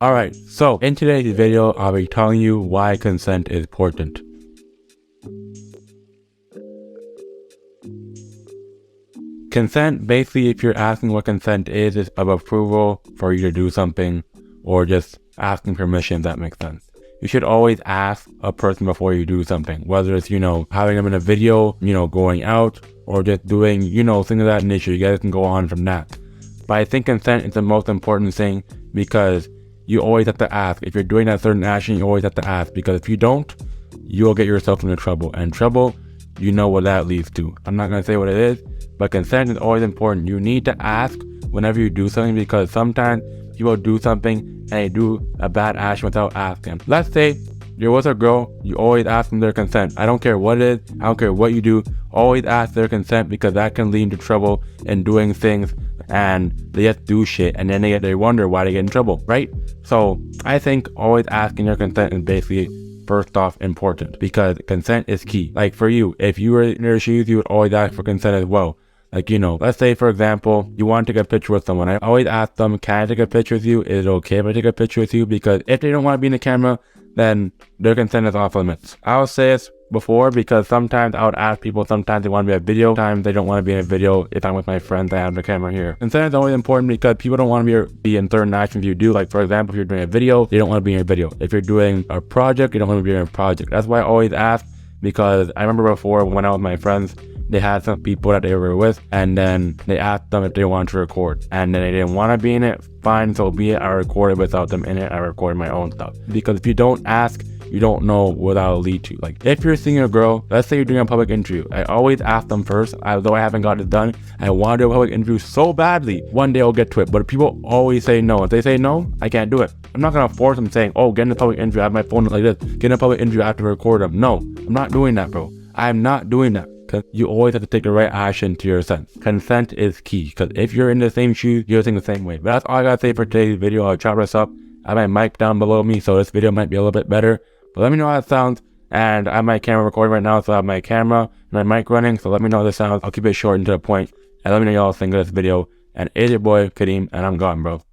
Alright, so in today's video, I'll be telling you why consent is important. Consent, basically, if you're asking what consent is of approval for you to do something, or just asking permission, if that makes sense. You should always ask a person before you do something, whether it's, having them in a video, going out, or just doing, things of that nature. You guys can go on from that. But I think consent is the most important thing because you always have to ask. If you're doing that certain action, you always have to ask, because if you don't, you'll get yourself into trouble. And trouble, you know what that leads to. I'm not going to say what it is, but consent is always important. You need to ask whenever you do something, because sometimes people do something and they do a bad action without asking. Let's say you're with a girl, you always ask them their consent. I don't care what it is, I don't care what you do, always ask their consent, because that can lead to trouble in doing things and they just do shit and then they wonder why they get in trouble, right? So I think always asking your consent is basically first off important, because consent is key. Like for you, if you were in their shoes, you would always ask for consent as well. Like, let's say for example, you want to take a picture with someone. I always ask them, can I take a picture with you? Is it okay if I take a picture with you? Because if they don't want to be in the camera, then their consent is off limits. I'll say this before, because sometimes I would ask people, sometimes they want to be in a video, sometimes they don't want to be in a video. If I'm with my friends, I have the camera here. Consent is always important because people don't want to be in certain actions you do. Like for example, if you're doing a video, they don't want to be in a video. If you're doing a project, you don't want to be in a project. That's why I always ask, because I remember before when I was with my friends, they had some people that they were with, and then they asked them if they wanted to record, and then they didn't want to be in it. Fine, so be it. I recorded without them in it. I recorded my own stuff, because if you don't ask, you don't know what that'll lead to. Like if you're seeing a girl, let's say you're doing a public interview, I always ask them first. Although I haven't got it done, I want to do a public interview so badly. One day I'll get to it, but people always say no. If they say no, I can't do it. I'm not gonna force them saying, oh, get in a public interview, I have my phone like this, get in a public interview, I have to record them. No, I'm not doing that, bro. I'm not doing that. Because you always have to take the right action to your sense. Consent is key, because if you're in the same shoes, you'll think the same way. But that's all I gotta say for today's video. I'll chop this up. I have my mic down below me, so this video might be a little bit better. But let me know how it sounds. And I have my camera recording right now, so I have my camera and my mic running. So let me know how this sounds. I'll keep it short and to the point. And let me know y'all think of this video. And it's your boy, Kadeem, and I'm gone, bro.